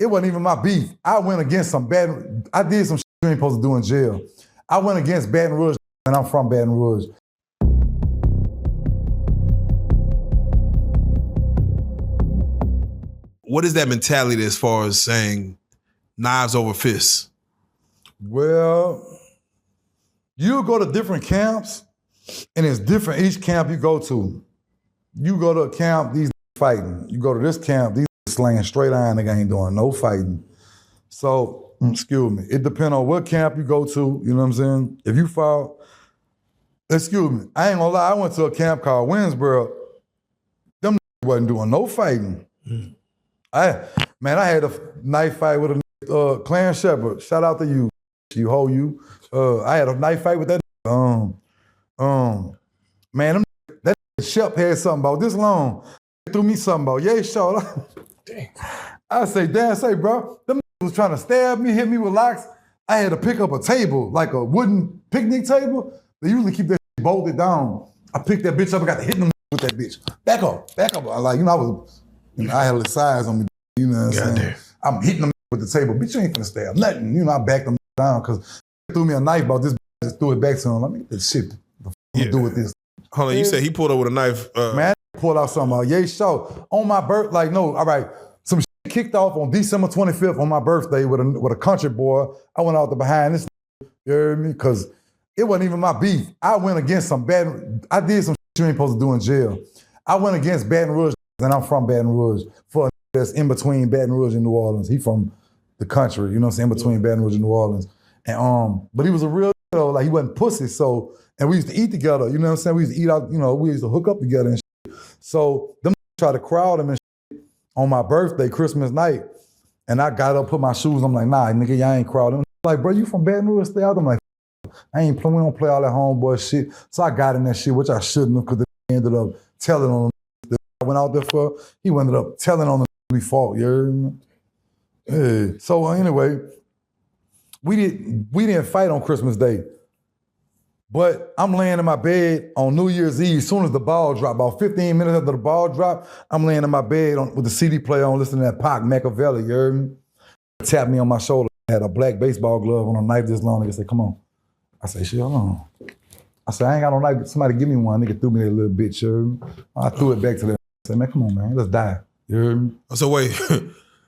it wasn't even my beef. I went against I did some shit you ain't supposed to do in jail. I went against Baton Rouge, and I'm from Baton Rouge. What is that mentality as far as saying knives over fists? Well, you go to different camps, and it's different each camp you go to. You go to a camp, these fighting. You go to this camp, these slinging straight iron, nigga ain't doing no fighting. So, excuse me, it depends on what camp you go to, you know what I'm saying? If you fall, excuse me, I ain't gonna lie, I went to a camp called Winsboro. Them wasn't doing no fighting. I had a knife fight with a Clan Shepherd. Shout out to you, you. I had a knife fight with that. Man, that Shep had something about this long. Threw me something about short. Dang. I say, bro, them was trying to stab me, hit me with locks. I had to pick up a table, like a wooden picnic table. They usually keep that bolted down. I picked that bitch up and got to hit them with that bitch. Back up. I had a little size on me, you know what I'm saying? I'm hitting them with the table. Bitch, you ain't finna stab nothing. I backed them down because they threw me a knife about this bitch, just threw it back to him. Let me get this shit. What the fuck do with this? Hold on, you said he pulled up with a knife. Man, I pulled out something about show. On my birthday, all right. Some shit kicked off on December 25th on my birthday with a country boy. I went out the behind this, you heard me? Because it wasn't even my beef. I went against I did some shit you ain't supposed to do in jail. I went against Baton Rouge, and I'm from Baton Rouge, for a that's in between Baton Rouge and New Orleans. He from the country, you know what I'm saying, in between Baton Rouge and New Orleans. And but he was a real, he wasn't pussy, so, and we used to eat together, you know what I'm saying? We used to eat out, we used to hook up together and shit. So them tried to crowd him and shit on my birthday, Christmas night. And I got up, put my shoes, I'm like, nah, nigga, y'all ain't crowding. Like, bro, you from Baton Rouge? Stay out. I'm like, we don't play all that homeboy shit. So I got in that shit, which I shouldn't have, because they ended up telling on him. I went out there for, he ended up telling on the we fought, you heard me? Yeah. So anyway, we didn't fight on Christmas Day. But I'm laying in my bed on New Year's Eve, as soon as the ball dropped, about 15 minutes after the ball dropped, I'm laying in my bed with the CD player on, listening to that Pac Machiavelli, you heard me? Tapped me on my shoulder, had a black baseball glove on a knife this long, nigga said, come on. I said, shit, hold on. I said, I ain't got no knife, somebody give me one, nigga threw me that little bitch, you heard me? I threw it back to them. I said, man, come on, man, let's die, you heard me? So wait,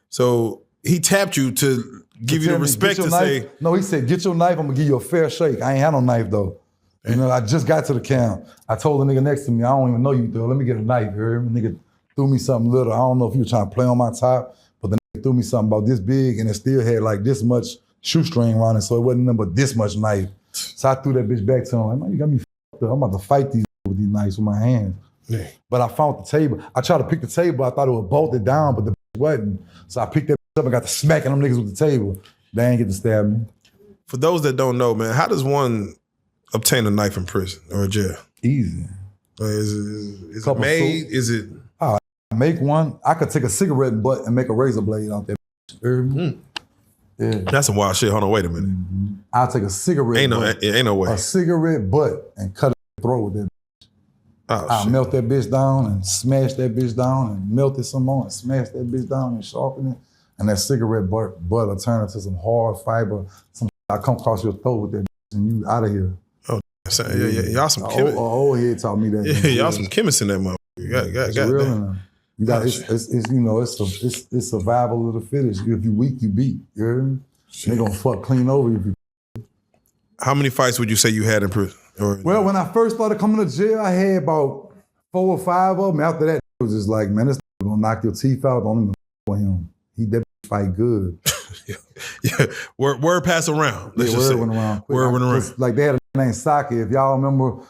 so he tapped you to give you the respect to say. No, he said, get your knife, I'm gonna give you a fair shake. I ain't had no knife though. I just got to the camp. I told the nigga next to me, I don't even know you, though. Let me get a knife, you heard me? Nigga threw me something little. I don't know if you were trying to play on my top, but the nigga threw me something about this big and it still had like this much shoestring around it, so it wasn't nothing but this much knife. So I threw that bitch back to him. Like, man, you got me fucked up. I'm about to fight these with these knives with my hands. Yeah. But I found the table. I tried to pick the table. I thought it was bolted down, but the bitch wasn't. So I picked that up and got to smacking them niggas with the table. They ain't get to stab me. For those that don't know, man, how does one obtain a knife in prison or jail? Easy. Is it made? Is it? I make one. I could take a cigarette butt and make a razor blade out there. Yeah. That's some wild shit. Hold on, wait a minute. Mm-hmm. I'll take a cigarette ain't no way. A cigarette butt and cut it throat with that. I'll melt that bitch down and smash that bitch down and melt it some more and smash that bitch down and sharpen it. And that cigarette butt will turn into some hard fiber. I come across your throat with that bitch and you out of here. Oh, yeah. Y'all some chemists. Old head taught me that. Yeah, y'all some chemists in that motherfucker. Got that. You got it's survival of the fittest. If you weak, you beat. You heard me? They gonna fuck clean over you. How many fights would you say you had in prison? Well, when I first started coming to jail, I had about 4 or 5 of them. After that, it was just like, man, this gonna knock your teeth out. Don't even for him. He that fight good. Yeah. Word passed around. Let's just say. Went around. Word went around. Like they had a name Saki. If y'all remember,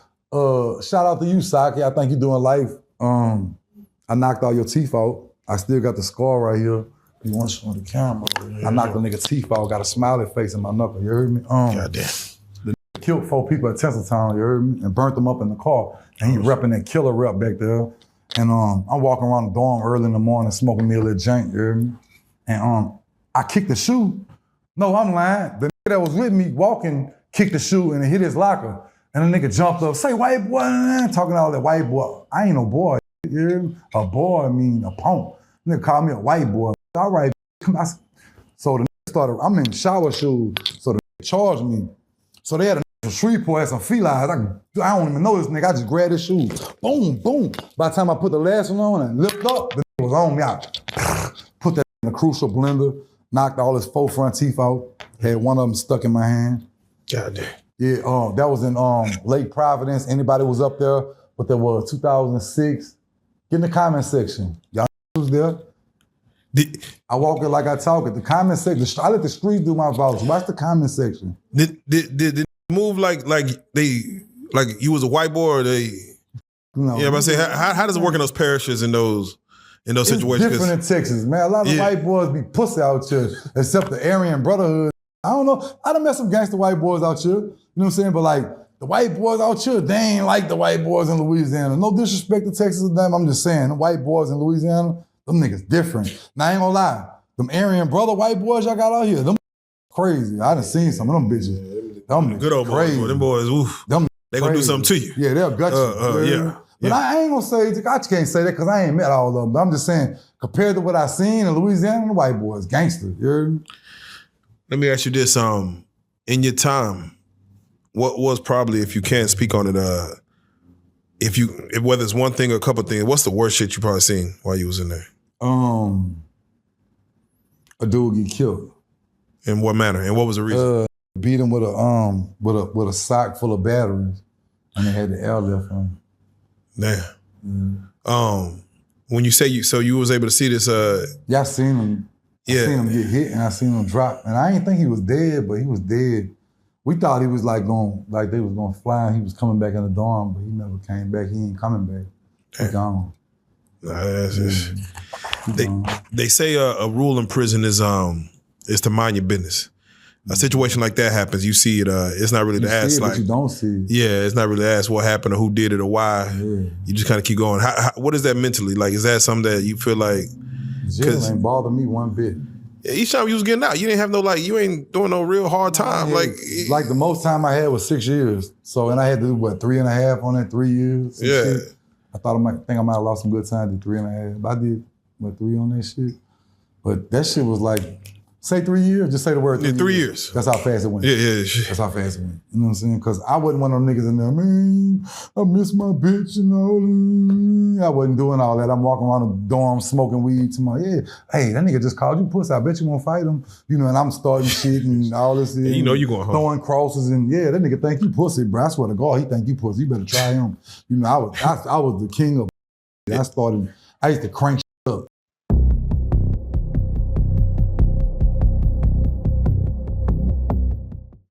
shout out to you, Saki. I think you're doing life. I knocked all your teeth out. I still got the scar right here. You want to show the camera? I knocked the nigga teeth out. Got a smiley face in my knuckle. You heard me? Goddamn. The nigga killed 4 people at Tinseltown. You heard me? And burnt them up in the car. And he repping that killer rep back there. And I'm walking around the dorm early in the morning smoking me a little jank. You heard me? And I kicked the shoe. No, I'm lying. The nigga that was with me walking kicked the shoe and it hit his locker. And the nigga jumped up, say white boy, talking all that white boy. I ain't no boy. You hear me? A boy, I mean a punk. Nigga called me a white boy. All right, So the nigga started, I'm in shower shoes, so the nigga charged me. So they had a nigga from Shreveport, had some felines. I don't even know this nigga, I just grabbed his shoes. Boom, boom. By the time I put the last one on and lift up, the nigga was on me. I put that in a crucial blender, knocked all his 4 front teeth out, had one of them stuck in my hand. God damn. Yeah, that was in Lake Providence. Anybody was up there, but there was 2006. Get in the comment section. Y'all was there. I walk it like I talk it. The comment section, I let the streets do my voucher. Watch the comment section. Did it move like you was a white boy or they? No, Yeah, but I say how does it work in those parishes in those situations? It's different in Texas, man. A lot of white boys be pussy out here, except the Aryan Brotherhood. I don't know. I done met some gangster white boys out here. You know what I'm saying? But like the white boys out here, they ain't like the white boys in Louisiana. No disrespect to Texas or them. I'm just saying, the white boys in Louisiana, them niggas different. Now I ain't gonna lie. Them Aryan brother white boys y'all got out here, them crazy. I done seen some of them bitches. Them good old crazy. boys. Them boys, oof. They gonna do something to you. Yeah, they'll gut you. Yeah. But I ain't gonna say, I can't say that because I ain't met all of them. But I'm just saying, compared to what I seen in Louisiana, the white boys, gangster. You heard me? Let me ask you this, in your time, what was probably, if you can't speak on it, if whether it's one thing or a couple things, what's the worst shit you probably seen while you was in there? A dude get killed. In what manner? And what was the reason? Beat him with a sock full of batteries, and they had the airlift on him. Damn. When you say you was able to see this, yeah, I seen him. I seen him get hit and I seen him drop. And I didn't think he was dead, but he was dead. We thought he was like they was gonna fly and he was coming back in the dorm, but he never came back. He ain't coming back. He gone. Nah, that's just, they say a rule in prison is to mind your business. A situation like that happens, you see it, it's not really to ask it, like, but you don't see it. Yeah, it's not really to ask what happened or who did it or why. Yeah. You just kind of keep going. What is that mentally? Like, is that something that you feel like? Jail ain't bothered me one bit. Each time you was getting out, you didn't have no you ain't doing no real hard time. Like the most time I had was 6 years. So, and I had to do 3.5 on that 3 years. Yeah. Shit. I thought I might have lost some good time, did 3.5. But I did 3 on that shit. But that shit was like, say 3 years, just say the word 3 years. 3 years. That's how fast it went. Yeah. That's how fast it went. You know what I'm saying? Because I wasn't one of them niggas in there, man, I miss my bitch, you know. I wasn't doing all that. I'm walking around the dorm smoking weed to my, hey, that nigga just called you pussy. I bet you won't fight him. You know, and I'm starting shit and all this shit. You know you going home. Throwing crosses and that nigga think you pussy, bro. I swear to God, he think you pussy. You better try him. You know, I was the king of I used to crank